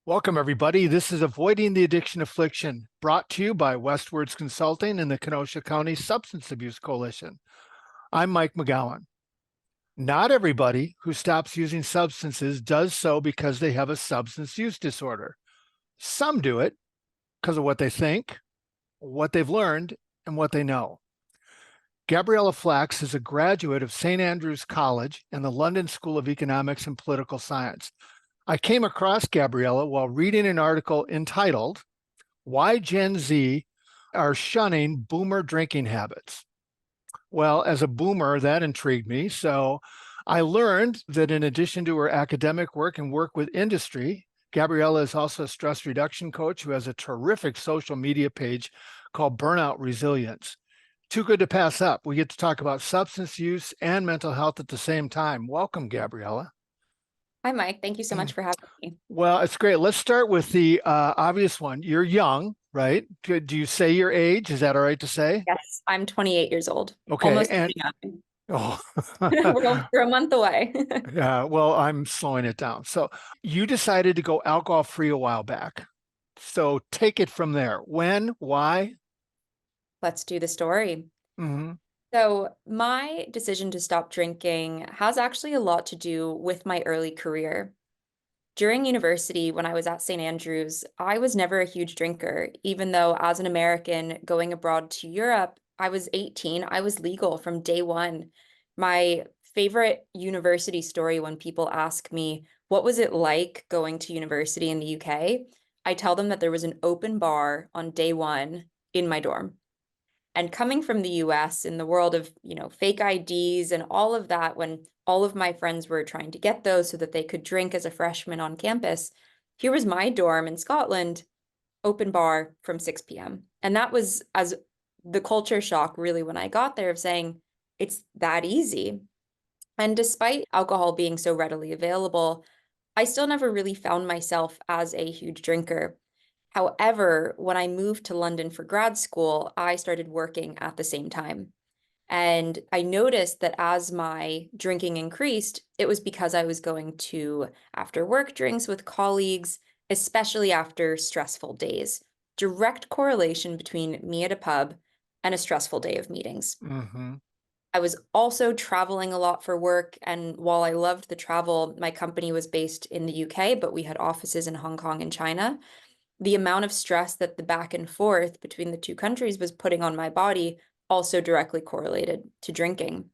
Welcome, everybody. This is Avoiding the Addiction Affliction, brought to you by Westwords Consulting and the Kenosha County Substance Abuse Coalition. I'm Mike McGowan. Not everybody who stops using substances does so because they have a substance use disorder. Some do it because of what they think, what they've learned, and what they know. Gabriella Flax is a graduate of St. Andrews College and the London School of Economics and Political Science. I came across Gabriella while reading an article entitled, Why Gen Z Are Shunning Boomer Drinking Habits. Well, as a boomer, that intrigued me. So I learned that in addition to her academic work and work with industry, Gabriella is also a stress reduction coach who has a terrific social media page called Burnout Resilience. Too good to pass up. We get to talk about substance use and mental health at the same time. Welcome, Gabriella. Hi, Mike. Thank you so much for having me. Well, it's great. Let's start with the obvious one. You're young, right? Do you say your age? Is that all right to say? Yes, I'm 28 years old. Okay. Almost And 29. oh, We're a month away. yeah, well, I'm slowing it down. So you decided to go alcohol free a while back. So take it from there. When? Why? Let's do the story. Hmm. So, my decision to stop drinking has actually a lot to do with my early career. During university, when I was at St. Andrews, I was never a huge drinker, even though as an American going abroad to Europe, I was 18, I was legal from day one. My favorite university story when people ask me, what was it like going to university in the UK? I tell them that there was an open bar on day one in my dorm. And coming from the US in the world of, fake IDs and all of that, when all of my friends were trying to get those so that they could drink as a freshman on campus, here was my dorm in Scotland, open bar from 6 p.m. And that was as the culture shock really when I got there of saying it's that easy. And despite alcohol being so readily available, I still never really found myself as a huge drinker. However, when I moved to London for grad school, I started working at the same time. And I noticed that as my drinking increased, it was because I was going to after work drinks with colleagues, especially after stressful days. Direct correlation between me at a pub and a stressful day of meetings. Hmm. I was also traveling a lot for work. And while I loved the travel, my company was based in the UK, but we had offices in Hong Kong and China. The amount of stress that the back and forth between the two countries was putting on my body also directly correlated to drinking.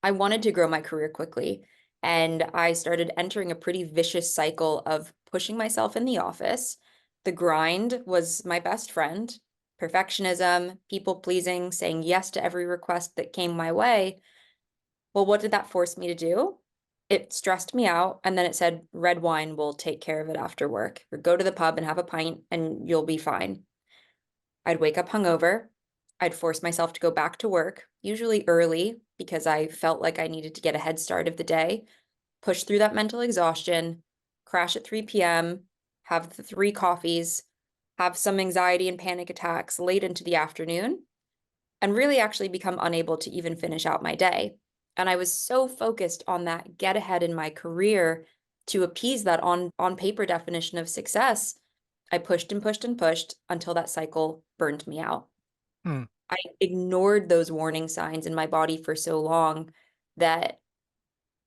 I wanted to grow my career quickly, and I started entering a pretty vicious cycle of pushing myself in the office. The grind was my best friend, perfectionism, people pleasing, saying yes to every request that came my way. Well, what did that force me to do? It stressed me out, and then it said, red wine will take care of it after work, or go to the pub and have a pint and you'll be fine. I'd wake up hungover. I'd force myself to go back to work, usually early because I felt like I needed to get a head start of the day, push through that mental exhaustion, crash at 3 p.m., have the three coffees, have some anxiety and panic attacks late into the afternoon, and really actually become unable to even finish out my day. And I was so focused on that get ahead in my career to appease that on paper definition of success. I pushed and pushed and pushed until that cycle burned me out. Hmm. I ignored those warning signs in my body for so long that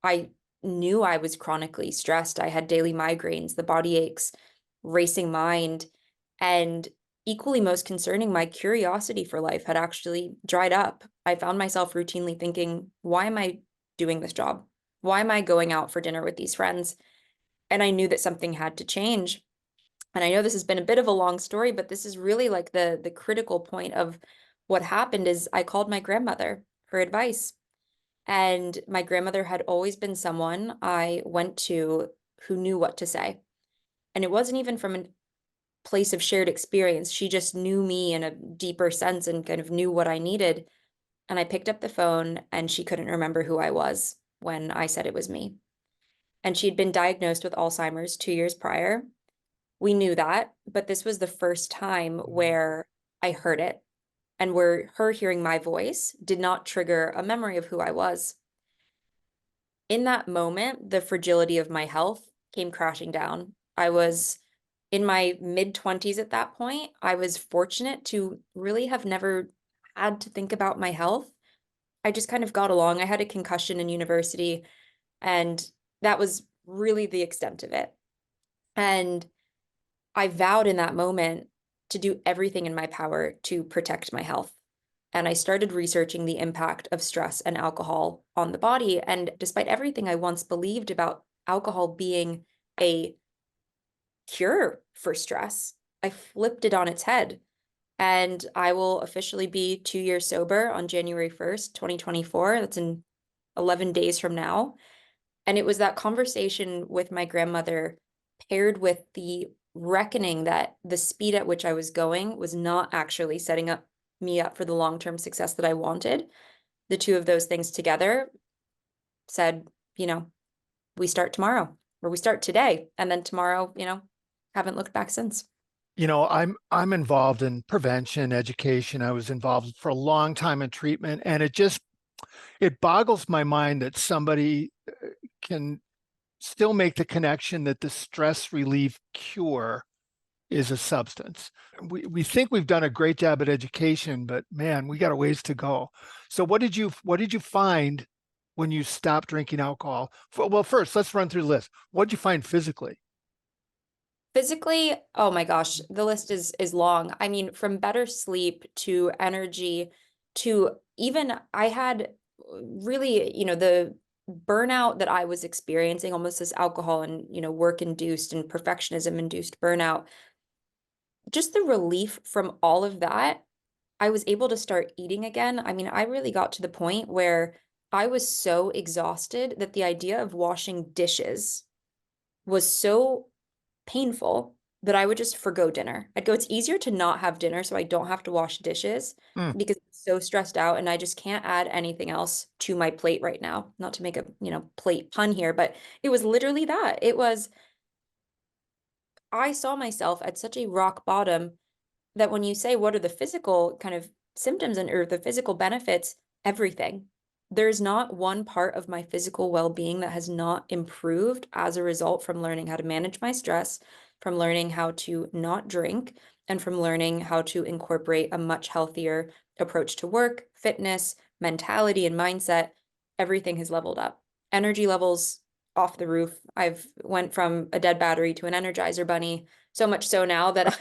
I knew I was chronically stressed. I had daily migraines, the body aches, racing mind, and equally most concerning, my curiosity for life had actually dried up. I found myself routinely thinking, why am I doing this job? Why am I going out for dinner with these friends? And I knew that something had to change. And I know this has been a bit of a long story, but this is really like the critical point of what happened is I called my grandmother for advice. And my grandmother had always been someone I went to who knew what to say. And it wasn't even from a place of shared experience. She just knew me in a deeper sense and kind of knew what I needed. And I picked up the phone and she couldn't remember who I was when I said it was me. And she'd been diagnosed with Alzheimer's 2 years prior. We knew that, but this was the first time where I heard it and where her hearing my voice did not trigger a memory of who I was. In that moment, the fragility of my health came crashing down. I was in my mid-20s at that point. I was fortunate to really have never had to think about my health. I just kind of got along. I had a concussion in university, and that was really the extent of it. And I vowed in that moment to do everything in my power to protect my health. And I started researching the impact of stress and alcohol on the body. And despite everything I once believed about alcohol being a cure for stress, I flipped it on its head. And I will officially be 2 years sober on January 1st, 2024. That's in 11 days from now. And it was that conversation with my grandmother paired with the reckoning that the speed at which I was going was not actually setting me up for the long-term success that I wanted. The two of those things together said, we start tomorrow, or we start today, and then tomorrow, haven't looked back since. I'm involved in prevention, education. I was involved for a long time in treatment, and it boggles my mind that somebody can still make the connection that the stress relief cure is a substance. We think we've done a great job at education, but man, we got a ways to go. So what did you find when you stopped drinking alcohol? Well, first, let's run through the list. What did you find physically? Physically, oh my gosh, the list is long. I mean, from better sleep to energy to even I had really, the burnout that I was experiencing, almost this alcohol and, work induced and perfectionism induced burnout. Just the relief from all of that, I was able to start eating again. I mean, I really got to the point where I was so exhausted that the idea of washing dishes was so painful that I would just forgo dinner. I'd go, it's easier to not have dinner so I don't have to wash dishes Hmm. because I'm so stressed out and I just can't add anything else to my plate right now. Not to make a, plate pun here, but it was literally that. I saw myself at such a rock bottom that when you say what are the physical kind of symptoms and or the physical benefits, everything. There's not one part of my physical well-being that has not improved as a result from learning how to manage my stress, from learning how to not drink, and from learning how to incorporate a much healthier approach to work, fitness, mentality, and mindset. Everything has leveled up. Energy levels off the roof. I've went from a dead battery to an energizer bunny, so much so now that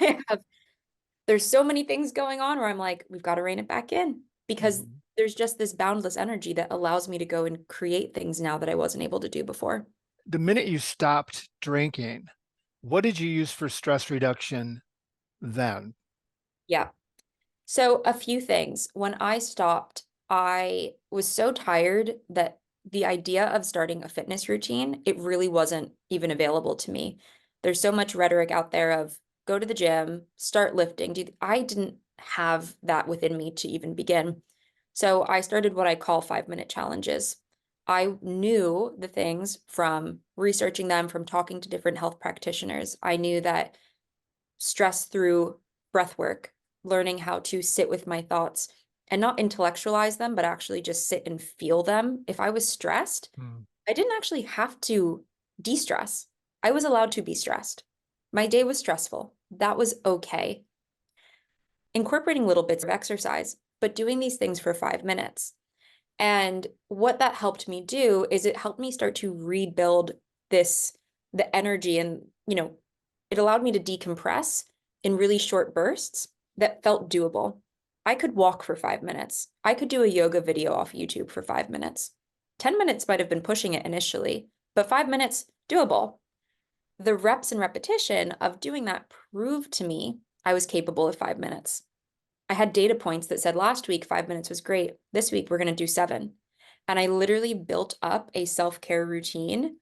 there's so many things going on where I'm like, we've got to rein it back in because Mhm. there's just this boundless energy that allows me to go and create things now that I wasn't able to do before. The minute you stopped drinking, what did you use for stress reduction then? Yeah. So a few things. When I stopped, I was so tired that the idea of starting a fitness routine, it really wasn't even available to me. There's so much rhetoric out there of go to the gym, start lifting. I didn't have that within me to even begin. So I started what I call 5-minute challenges. I knew the things from researching them, from talking to different health practitioners. I knew that stress through breath work, learning how to sit with my thoughts and not intellectualize them, but actually just sit and feel them. If I was stressed, Hmm. I didn't actually have to de-stress. I was allowed to be stressed. My day was stressful. That was okay. Incorporating little bits of exercise, but doing these things for 5 minutes. And what that helped me do is it helped me start to rebuild the energy and, it allowed me to decompress in really short bursts that felt doable. I could walk for 5 minutes. I could do a yoga video off YouTube for 5 minutes. 10 minutes might have been pushing it initially, but 5 minutes, doable. The reps and repetition of doing that proved to me I was capable of 5 minutes. I had data points that said last week 5 minutes was great. This week we're going to do 7. And I literally built up a self-care routine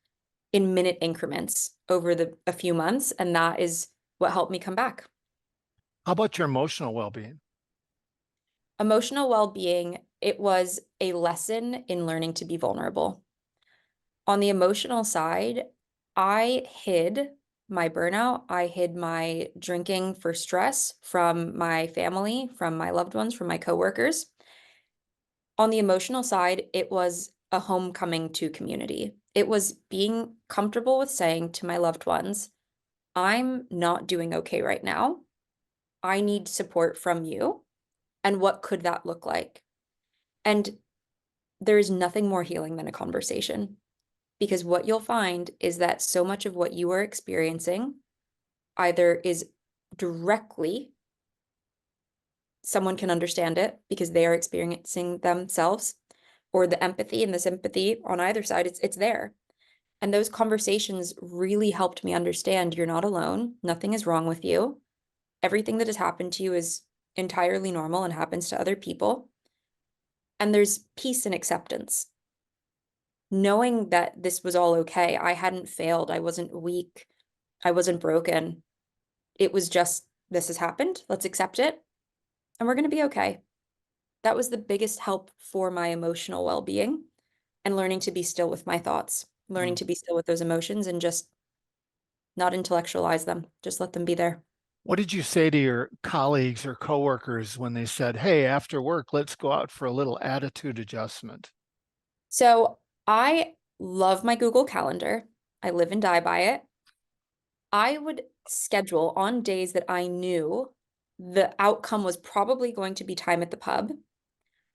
in minute increments over a few months. And that is what helped me come back. How about your emotional well-being? Emotional well-being, it was a lesson in learning to be vulnerable. On the emotional side, I hid my burnout. I hid my drinking for stress from my family, from my loved ones, from my coworkers. On the emotional side, it was a homecoming to community. It was being comfortable with saying to my loved ones, I'm not doing okay right now. I need support from you. And what could that look like? And there is nothing more healing than a conversation, because what you'll find is that so much of what you are experiencing either is directly someone can understand it because they are experiencing themselves, or the empathy and the sympathy on either side, it's there. And those conversations really helped me understand you're not alone. Nothing is wrong with you. Everything that has happened to you is entirely normal and happens to other people. And there's peace and acceptance. Knowing that this was all okay, I hadn't failed, I wasn't weak, I wasn't broken. It was just, this has happened, let's accept it, and we're going to be okay. That was the biggest help for my emotional well-being, and learning to be still with my thoughts, learning Mm. to be still with those emotions and just not intellectualize them, just let them be there. What did you say to your colleagues or coworkers when they said, "Hey, after work, let's go out for a little attitude adjustment"? So I love my Google Calendar. I live and die by it. I would schedule on days that I knew the outcome was probably going to be time at the pub.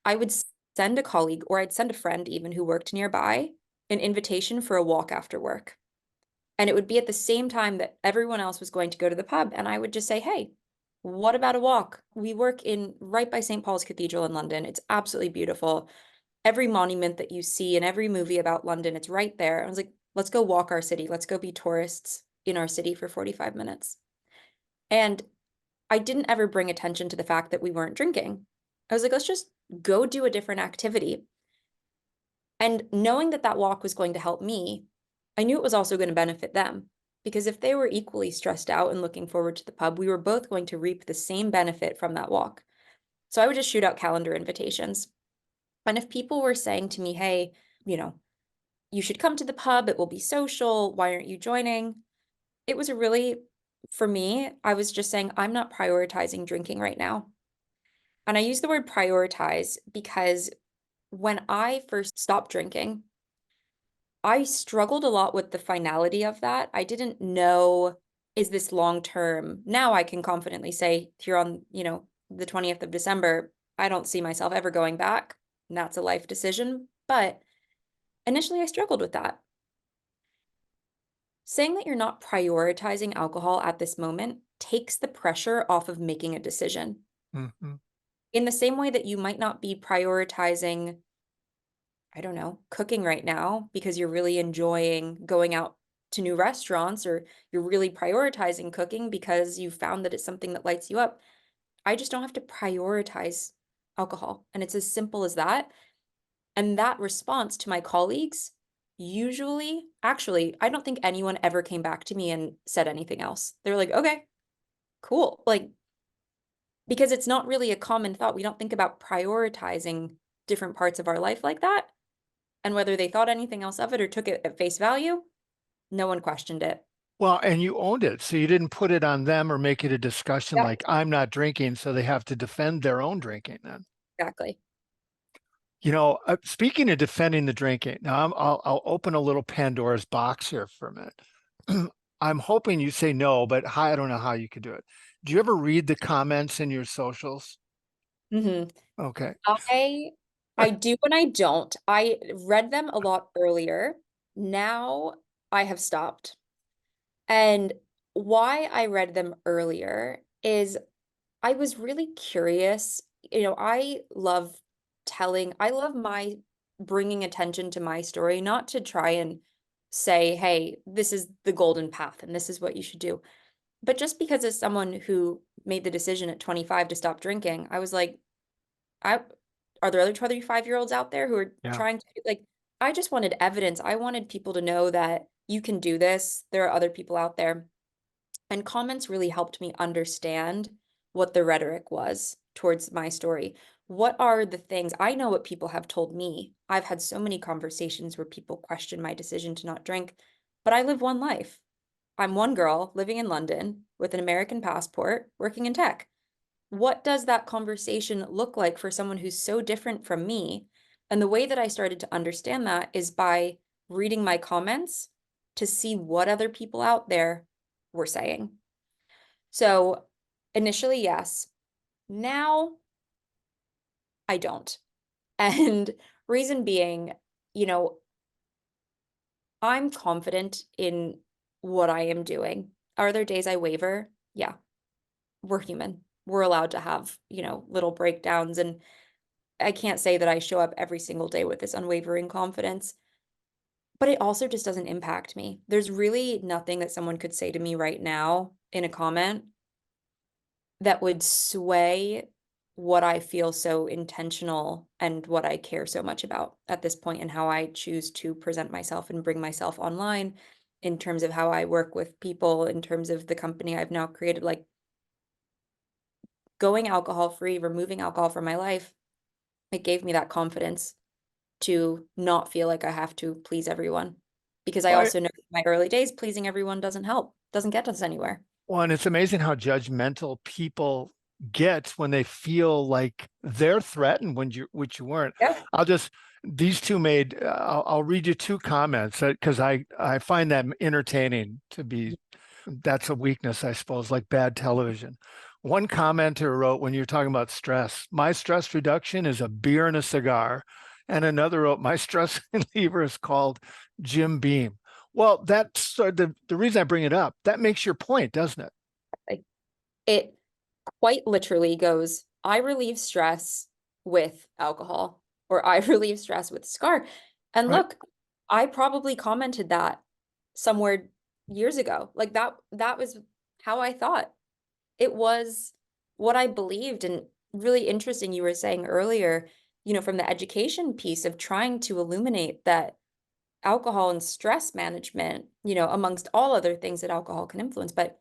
I would send a colleague, or I'd send a friend even who worked nearby, an invitation for a walk after work. And it would be at the same time that everyone else was going to go to the pub. And I would just say, hey, what about a walk? We work in right by St. Paul's Cathedral in London. It's absolutely beautiful. Every monument that you see in every movie about London, it's right there. I was like, let's go walk our city. Let's go be tourists in our city for 45 minutes. And I didn't ever bring attention to the fact that we weren't drinking. I was like, let's just go do a different activity. And knowing that that walk was going to help me, I knew it was also going to benefit them. Because if they were equally stressed out and looking forward to the pub, we were both going to reap the same benefit from that walk. So I would just shoot out calendar invitations. And if people were saying to me, hey, you know, you should come to the pub, it will be social, why aren't you joining? It was a really, for me, I was just saying, I'm not prioritizing drinking right now. And I use the word prioritize because when I first stopped drinking, I struggled a lot with the finality of that. I didn't know, is this long term? Now I can confidently say here on, the 20th of December, I don't see myself ever going back. And that's a life decision. But initially I struggled with that. Saying that you're not prioritizing alcohol at this moment takes the pressure off of making a decision. Mhm. In the same way that you might not be prioritizing, I don't know, cooking right now because you're really enjoying going out to new restaurants, or you're really prioritizing cooking because you found that it's something that lights you up. I just don't have to prioritize alcohol. And it's as simple as that. And that response to my colleagues, usually, actually, I don't think anyone ever came back to me and said anything else. They were like, okay, cool. Like, because it's not really a common thought. We don't think about prioritizing different parts of our life like that. And whether they thought anything else of it or took it at face value, no one questioned it. Well, and you owned it, so you didn't put it on them or make it a discussion Yeah, like I'm not drinking, so they have to defend their own drinking then. exactly. Speaking of defending the drinking, now I'll open a little Pandora's box here for a minute. I'm hoping you say no, but I don't know how you could do it. Do you ever read the comments in your socials? hmm Okay. I I do and I don't. I read them a lot earlier. Now I have stopped. And why I read them earlier is I was really curious. I love my bringing attention to my story, not to try and say, hey, this is the golden path and this is what you should do. But just because as someone who made the decision at 25 to stop drinking, I was like, I are there other 25-year-olds out there who are Yeah. trying to like, I just wanted evidence. I wanted people to know that you can do this. There are other people out there. And comments really helped me understand what the rhetoric was towards my story. What are the things I know what people have told me? I've had so many conversations where people question my decision to not drink, but I live one life. I'm one girl living in London with an American passport, working in tech. What does that conversation look like for someone who's so different from me? And the way that I started to understand that is by reading my comments to see what other people out there were saying. So initially, yes. Now I don't. And reason being, you know, I'm confident in what I am doing. Are there days I waver? Yeah, we're human. We're allowed to have, little breakdowns. And I can't say that I show up every single day with this unwavering confidence, but it also just doesn't impact me. There's really nothing that someone could say to me right now in a comment that would sway what I feel so intentional and what I care so much about at this point and how I choose to present myself and bring myself online in terms of how I work with people, in terms of the company I've now created, like going alcohol free, removing alcohol from my life. It gave me that confidence to not feel like I have to please everyone. Because I Well, also know in my early days, pleasing everyone doesn't help, doesn't get us anywhere. and it's amazing how judgmental people get when they feel like they're threatened when which you weren't. Yeah. I'll just these two made. I'll read you two comments because I find them entertaining to be. That's a weakness, I suppose, like bad television. One commenter wrote, when you're talking about stress, my stress reduction is a beer and a cigar. And another wrote, my stress reliever is called Jim Beam. Well, that's the reason I bring it up. That makes your point, doesn't it? Like it quite literally goes, I relieve stress with alcohol, or I relieve stress with cigar. And Right. look, I probably commented that somewhere years ago. Like that was how I thought. It was what I believed. And really interesting, you were saying earlier, from the education piece of trying to illuminate that alcohol and stress management, amongst all other things that alcohol can influence, but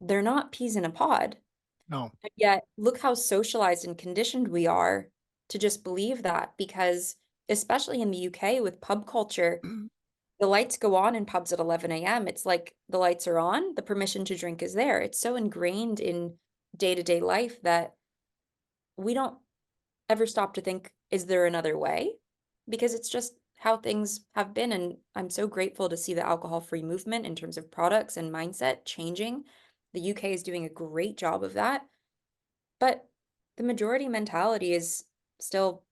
they're not peas in a pod. No. And yet, look how socialized and conditioned we are to just believe that because, especially in the UK with pub culture, the lights go on in pubs at 11 a.m. It's like the lights are on, the permission to drink is there. It's so ingrained in day-to-day life that we don't ever stop to think, is there another way? Because it's just how things have been. And I'm so grateful to see the alcohol-free movement in terms of products and mindset changing. The UK is doing a great job of that. But the majority mentality is still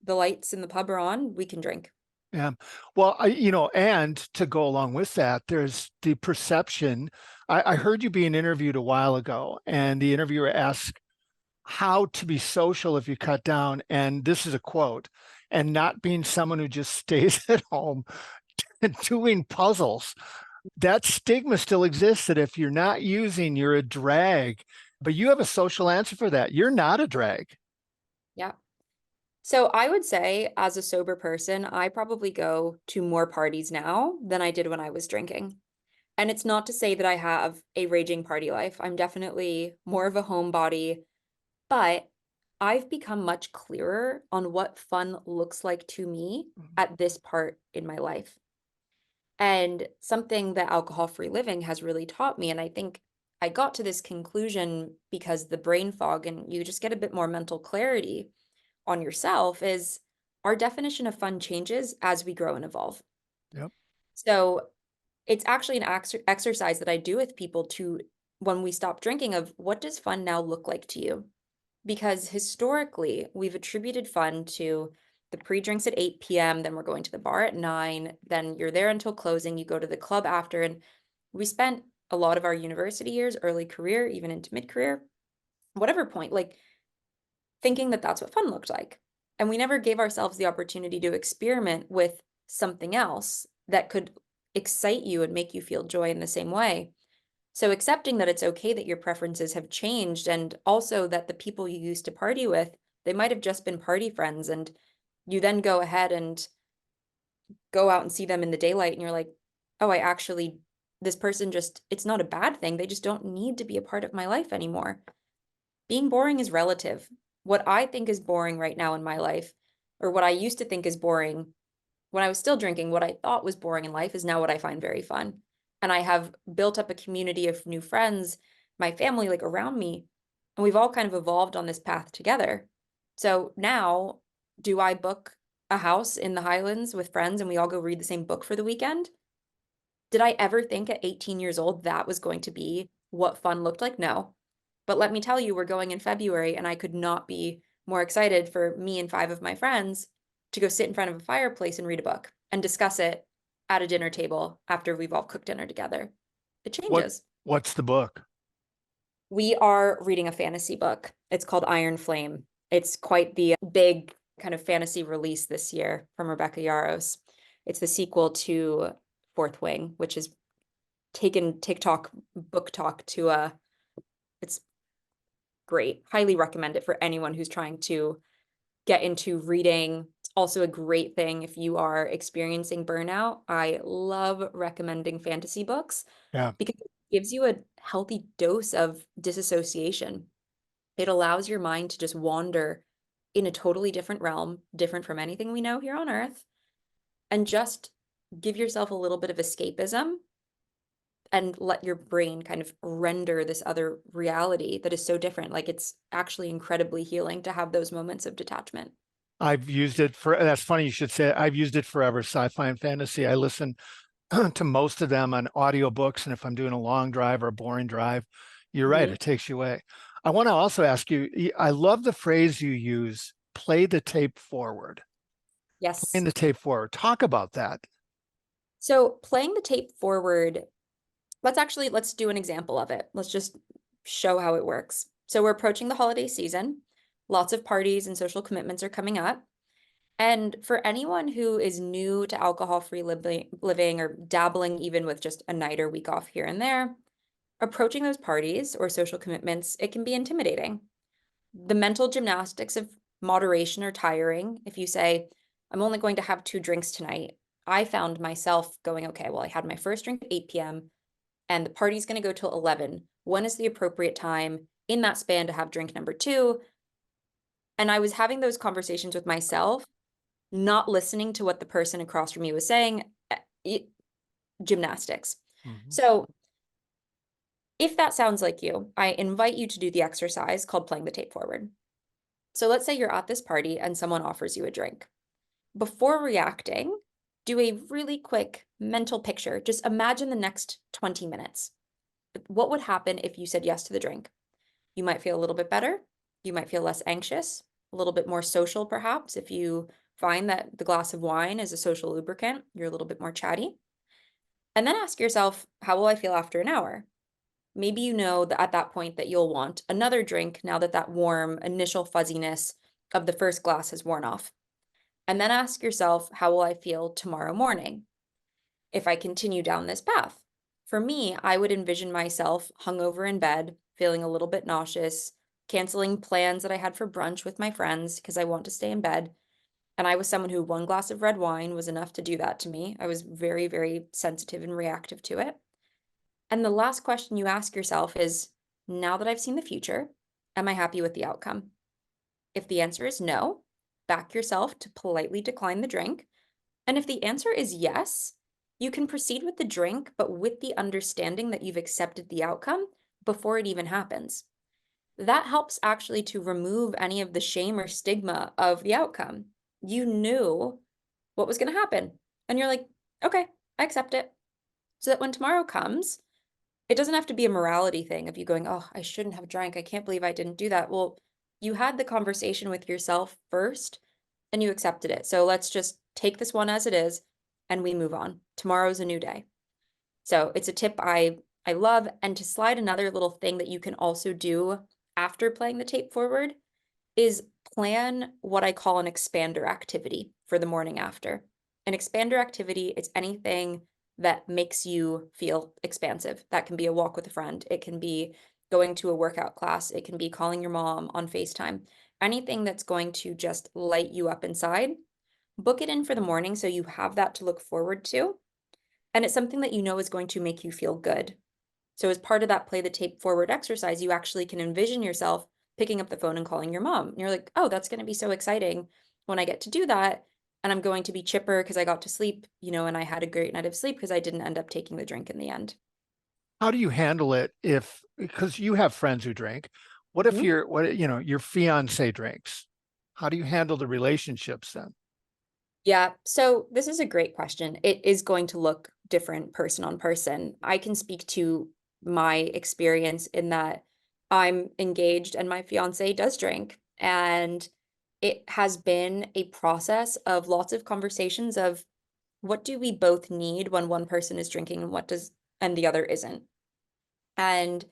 the lights in the pub are on, we can drink. Yeah. Well, and to go along with that, there's the perception. I heard you being interviewed a while ago, and the interviewer asked how to be social if you cut down. And this is a quote, and not being someone who just stays at home doing puzzles. That stigma still exists that if you're not using, you're a drag. But you have a social answer for that. You're not a drag. Yeah. So I would say, as a sober person, I probably go to more parties now than I did when I was drinking. And it's not to say that I have a raging party life. I'm definitely more of a homebody, but I've become much clearer on what fun looks like to me at this part in my life. And something that alcohol-free living has really taught me, and I think I got to this conclusion because the brain fog and you just get a bit more mental clarity on yourself, is our definition of fun changes as we grow and evolve. Yep. So it's actually an exercise that I do with people to, when we stop drinking, of what does fun now look like to you? Because historically, we've attributed fun to the pre-drinks at 8 p.m., then we're going to the bar at 9, then you're there until closing, you go to the club after, and we spent a lot of our university years, early career, even into mid-career, whatever point, like thinking that that's what fun looked like. And we never gave ourselves the opportunity to experiment with something else that could excite you and make you feel joy in the same way. So accepting that it's okay that your preferences have changed, and also that the people you used to party with, they might have just been party friends, and you then go ahead and go out and see them in the daylight and you're like, oh, this person just, it's not a bad thing. They just don't need to be a part of my life anymore. Being boring is relative. What I think is boring right now in my life, or what I used to think is boring when I was still drinking, what I thought was boring in life is now what I find very fun. And I have built up a community of new friends, my family, like around me, and we've all kind of evolved on this path together. So now, do I book a house in the Highlands with friends and we all go read the same book for the weekend? Did I ever think at 18 years old that was going to be what fun looked like? No. But let me tell you, we're going in February, and I could not be more excited for me and 5 of my friends to go sit in front of a fireplace and read a book and discuss it at a dinner table after we've all cooked dinner together. It What changes. what's the book? We are reading a fantasy book. It's called Iron Flame. It's quite the big kind of fantasy release this year from Rebecca Yarros. It's the sequel to Fourth Wing, which has taken TikTok book talk to a, it's great. Highly recommend it for anyone who's trying to get into reading. It's also a great thing if you are experiencing burnout. I love recommending fantasy books Yeah. because it gives you a healthy dose of disassociation. It allows your mind to just wander in a totally different realm, different from anything we know here on Earth, and just give yourself a little bit of escapism and let your brain kind of render this other reality that is so different. Like, it's actually incredibly healing to have those moments of detachment. I've used it for, that's funny you should say it. I've used it forever, sci-fi and fantasy. I listen to most of them on audiobooks, and if I'm doing a long drive or a boring drive, you're right, Mhm. it takes you away. I want to also ask you, I love the phrase you use, play the tape forward. Playing Yes. the tape forward. Talk about that. So playing the tape forward, let's do an example of it. Let's just show how it works. So we're approaching the holiday season. Lots of parties and social commitments are coming up. And for anyone who is new to alcohol-free living or dabbling even with just a night or week off here and there, approaching those parties or social commitments, it can be intimidating. The mental gymnastics of moderation are tiring. If you say, I'm only going to have 2 drinks tonight, I found myself going, okay, well, I had my first drink at 8 p.m. and the party's going to go till 11. When is the appropriate time in that span to have drink number 2? And I was having those conversations with myself, not listening to what the person across from me was saying. Gymnastics. Mhm. So if that sounds like you, I invite you to do the exercise called playing the tape forward. So let's say you're at this party and someone offers you a drink. Before reacting, do a really quick mental picture. Just imagine the next 20 minutes. What would happen if you said yes to the drink? You might feel a little bit better. You might feel less anxious, a little bit more social, perhaps. If you find that the glass of wine is a social lubricant, you're a little bit more chatty. And then ask yourself, how will I feel after an hour? Maybe you know that at that point that you'll want another drink now that that warm initial fuzziness of the first glass has worn off. And then ask yourself, how will I feel tomorrow morning if I continue down this path? For me, I would envision myself hungover in bed, feeling a little bit nauseous, canceling plans that I had for brunch with my friends because I want to stay in bed. And I was someone who 1 glass of red wine was enough to do that to me. I was very, very sensitive and reactive to it. And the last question you ask yourself is, now that I've seen the future, am I happy with the outcome? If the answer is no, back yourself to politely decline the drink. And if the answer is yes, you can proceed with the drink, but with the understanding that you've accepted the outcome before it even happens. That helps actually to remove any of the shame or stigma of the outcome. You knew what was going to happen, and you're like, okay, I accept it. So that when tomorrow comes, it doesn't have to be a morality thing of you going, oh, I shouldn't have drank. I can't believe I didn't do that. Well, you had the conversation with yourself first and you accepted it. So let's just take this one as it is and we move on. Tomorrow's a new day. So it's a tip I love. And to slide another little thing that you can also do after playing the tape forward is plan what I call an expander activity for the morning after. An expander activity, it's anything that makes you feel expansive. That can be a walk with a friend. It can be going to a workout class. It can be calling your mom on FaceTime. Anything that's going to just light you up inside. Book it in for the morning so you have that to look forward to. And it's something that you know is going to make you feel good. So as part of that play the tape forward exercise, you actually can envision yourself picking up the phone and calling your mom. And you're like, oh, that's going to be so exciting when I get to do that. And I'm going to be chipper because I got to sleep, and I had a great night of sleep because I didn't end up taking the drink in the end. How do you handle it if, because you have friends who drink, what if Mhm. your fiance drinks? How do you handle the relationships then? Yeah, so this is a great question. It is going to look different person on person. I can speak to my experience in that I'm engaged and my fiance does drink. And it has been a process of lots of conversations of what do we both need when one person is drinking and and the other isn't. And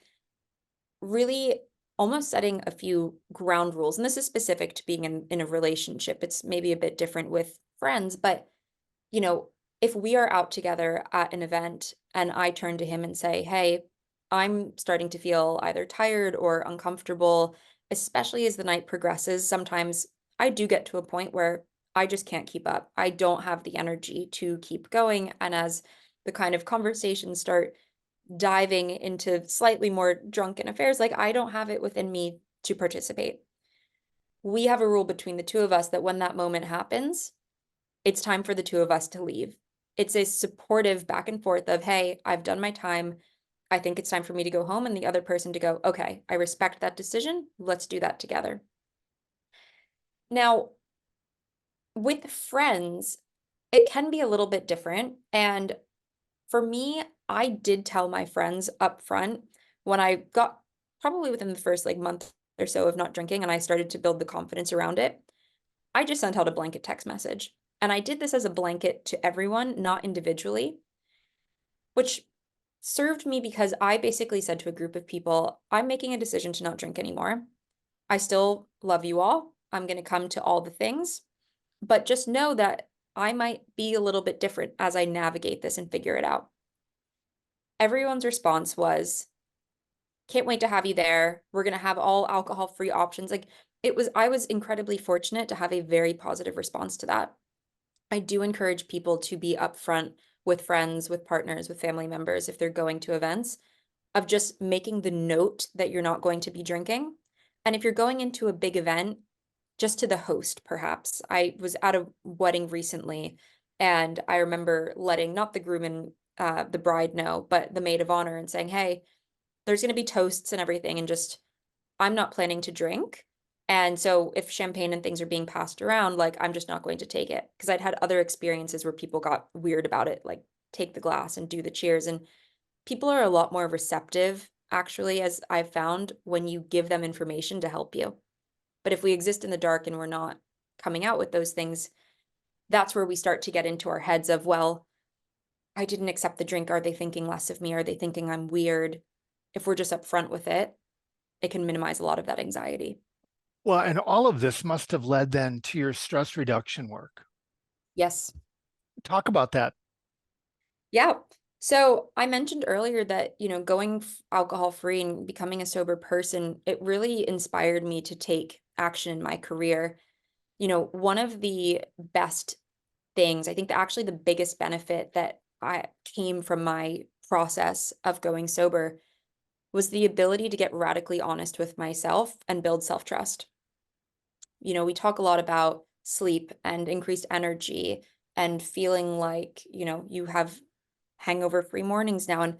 really almost setting a few ground rules. And this is specific to being in a relationship. It's maybe a bit different with friends, but you know, if we are out together at an event and I turn to him and say, "Hey, I'm starting to feel either tired or uncomfortable," especially as the night progresses, sometimes I do get to a point where I just can't keep up. I don't have the energy to keep going. And as the kind of conversations start diving into slightly more drunken affairs, like I don't have it within me to participate. We have a rule between the two of us that when that moment happens, it's time for the two of us to leave. It's a supportive back and forth of, hey, I've done my time. I think it's time for me to go home. And the other person to go, okay, I respect that decision. Let's do that together. Now, with friends, it can be a little bit different. And for me, I did tell my friends up front when I got probably within the first like month or so of not drinking and I started to build the confidence around it. I just sent out a blanket text message. And I did this as a blanket to everyone, not individually, which served me because I basically said to a group of people, I'm making a decision to not drink anymore. I still love you all. I'm going to come to all the things, but just know that I might be a little bit different as I navigate this and figure it out. Everyone's response was, can't wait to have you there. We're going to have all alcohol-free options. Like I was incredibly fortunate to have a very positive response to that. I do encourage people to be upfront with friends, with partners, with family members if they're going to events, of just making the note that you're not going to be drinking. And if you're going into a big event, just to the host, perhaps. I was at a wedding recently, and I remember letting not the groom and the bride know, but the maid of honor and saying, hey, there's going to be toasts and everything, and just I'm not planning to drink. And so if champagne and things are being passed around, like I'm just not going to take it. Because I'd had other experiences where people got weird about it, like take the glass and do the cheers. And people are a lot more receptive, actually, as I've found, when you give them information to help you. But if we exist in the dark and we're not coming out with those things, that's where we start to get into our heads of, well, I didn't accept the drink. Are they thinking less of me? Are they thinking I'm weird? If we're just upfront with it, it can minimize a lot of that anxiety. Well, and all of this must have led then to your stress reduction work. Yes. Talk about that. Yeah. So I mentioned earlier that, going alcohol free and becoming a sober person, it really inspired me to take action in my career. One of the best things, I think that actually the biggest benefit that I came from my process of going sober was the ability to get radically honest with myself and build self-trust. We talk a lot about sleep and increased energy and feeling like, you have hangover-free mornings now. And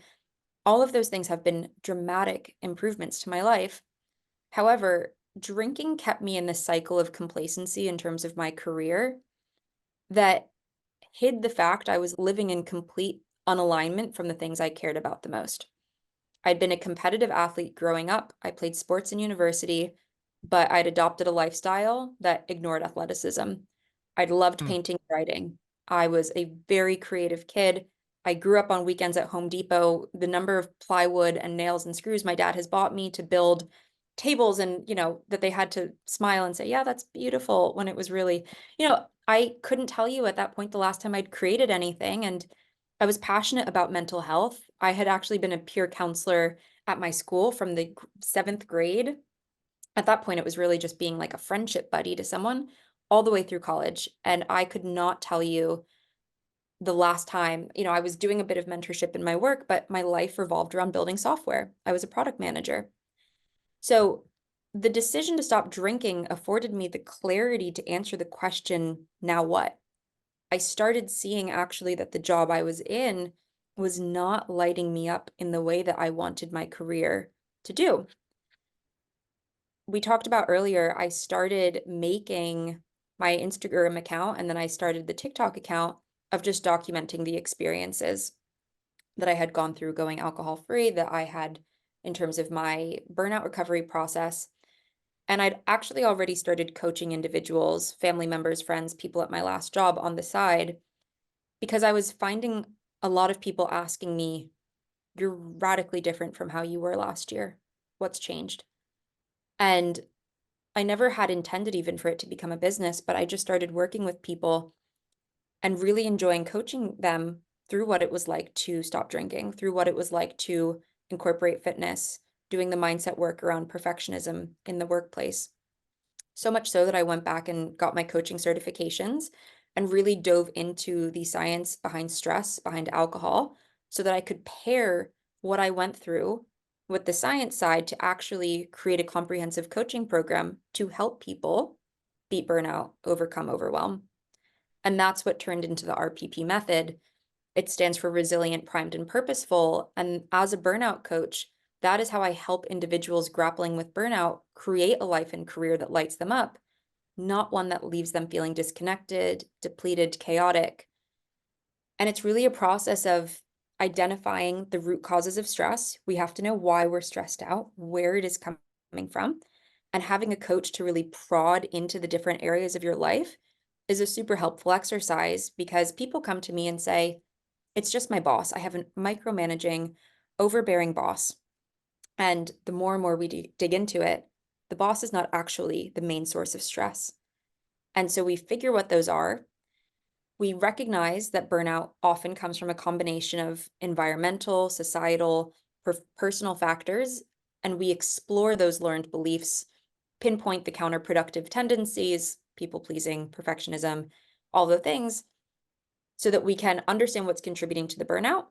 all of those things have been dramatic improvements to my life. However, drinking kept me in this cycle of complacency in terms of my career that hid the fact I was living in complete unalignment from the things I cared about the most. I'd been a competitive athlete growing up. I played sports in university, but I'd adopted a lifestyle that ignored athleticism. I'd loved Hmm. painting and writing. I was a very creative kid. I grew up on weekends at Home Depot. The number of plywood and nails and screws my dad has bought me to build tables and, that they had to smile and say, yeah, that's beautiful, when it was really, I couldn't tell you at that point the last time I'd created anything. And I was passionate about mental health. I had actually been a peer counselor at my school from the seventh grade. At that point, it was really just being like a friendship buddy to someone all the way through college. And I could not tell you the last time, I was doing a bit of mentorship in my work, but my life revolved around building software. I was a product manager. So the decision to stop drinking afforded me the clarity to answer the question, now what? I started seeing actually that the job I was in was not lighting me up in the way that I wanted my career to do. We talked about earlier, I started making my Instagram account and then I started the TikTok account of just documenting the experiences. that I had gone through going alcohol free, that I had in terms of my burnout recovery process. And I'd actually already started coaching individuals, family members, friends, people at my last job on the side, because I was finding a lot of people asking me, "You're radically different from how you were last year. What's changed?" And I never had intended even for it to become a business, but I just started working with people and really enjoying coaching them through what it was like to stop drinking, through what it was like to incorporate fitness, doing the mindset work around perfectionism in the workplace. So much so that I went back and got my coaching certifications and really dove into the science behind stress, behind alcohol, so that I could pair what I went through with the science side to actually create a comprehensive coaching program to help people beat burnout, overcome overwhelm. And that's what turned into the RPP method. It stands for Resilient, Primed, and Purposeful. And as a burnout coach, that is how I help individuals grappling with burnout create a life and career that lights them up, not one that leaves them feeling disconnected, depleted, chaotic. And it's really a process of identifying the root causes of stress. We have to know why we're stressed out, where it is coming from, and having a coach to really prod into the different areas of your life is a super helpful exercise because people come to me and say, "It's just my boss. I have a micromanaging, overbearing boss." And the more and more we dig into it, the boss is not actually the main source of stress. And so we figure what those are. We recognize that burnout often comes from a combination of environmental, societal, personal factors, and we explore those learned beliefs, pinpoint the counterproductive tendencies, people pleasing, perfectionism, all the things, so that we can understand what's contributing to the burnout,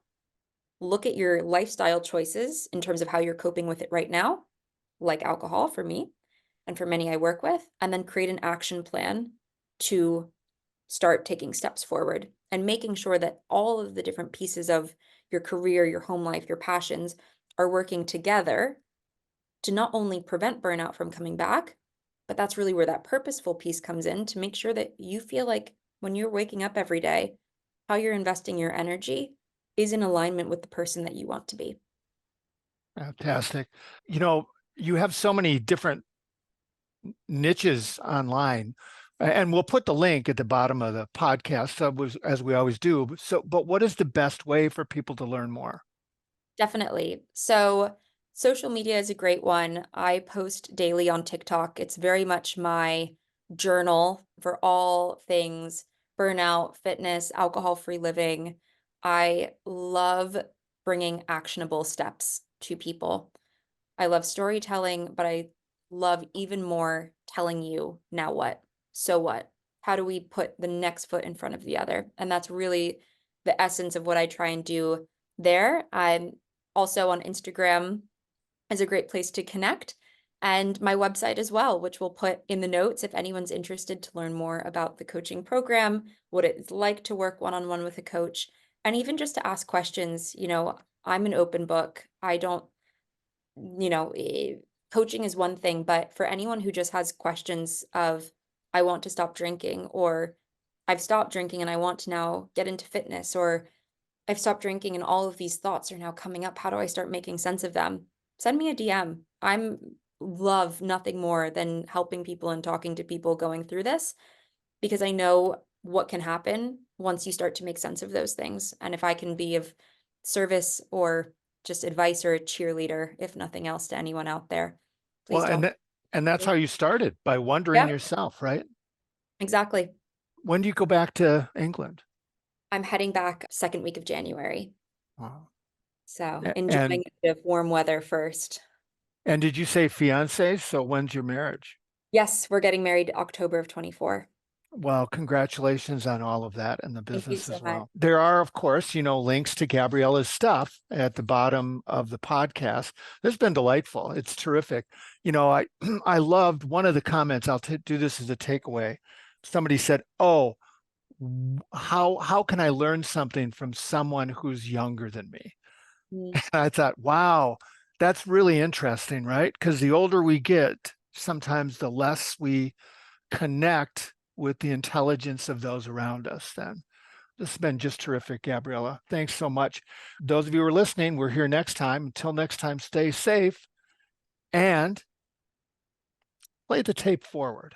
look at your lifestyle choices in terms of how you're coping with it right now, like alcohol for me and for many I work with, and then create an action plan to start taking steps forward and making sure that all of the different pieces of your career, your home life, your passions are working together to not only prevent burnout from coming back, but that's really where that purposeful piece comes in to make sure that you feel like when you're waking up every day, how you're investing your energy is in alignment with the person that you want to be. Fantastic. You know, you have so many different niches online, and we'll put the link at the bottom of the podcast, as we always do. But what is the best way for people to learn more? Definitely. So social media is a great one. I post daily on TikTok. It's very much my journal for all things burnout, fitness, alcohol-free living. I love bringing actionable steps to people. I love storytelling, but I love even more telling you, now what? So what? How do we put the next foot in front of the other? And that's really the essence of what I try and do there. I'm also on Instagram is a great place to connect, and my website as well, which we'll put in the notes if anyone's interested to learn more about the coaching program, what it's like to work one-on-one with a coach, and even just to ask questions. I'm an open book. I don't you know, eh, Coaching is one thing, but for anyone who just has questions of, I want to stop drinking, or I've stopped drinking and I want to now get into fitness, or I've stopped drinking and all of these thoughts are now coming up. How do I start making sense of them? Send me a DM. I'm love nothing more than helping people and talking to people going through this because I know what can happen once you start to make sense of those things. And if I can be of service or just advice or a cheerleader, if nothing else, to anyone out there, Well, please don't. and that's how you started, by wondering Yeah, yourself, right? exactly. When do you go back to England? I'm heading back second week of January. Wow. So enjoying And a bit of warm weather first. did you say fiance? So when's your marriage? Yes, we're getting married October of 24. Well, congratulations on all of that and the Thank you business so as much. well. There are, of course, links to Gabriella's stuff at the bottom of the podcast. This has been delightful. It's terrific. I I loved one of the comments. I'll do this as a takeaway. Somebody said, "Oh, how can I learn something from someone who's younger than me?" Mm, And I thought, wow, that's really interesting, right? Because the older we get, sometimes the less we connect with the intelligence of those around us then. This has been just terrific, Gabriella. Thanks so much. Those of you who are listening, we're here next time. Until next time, stay safe and play the tape forward.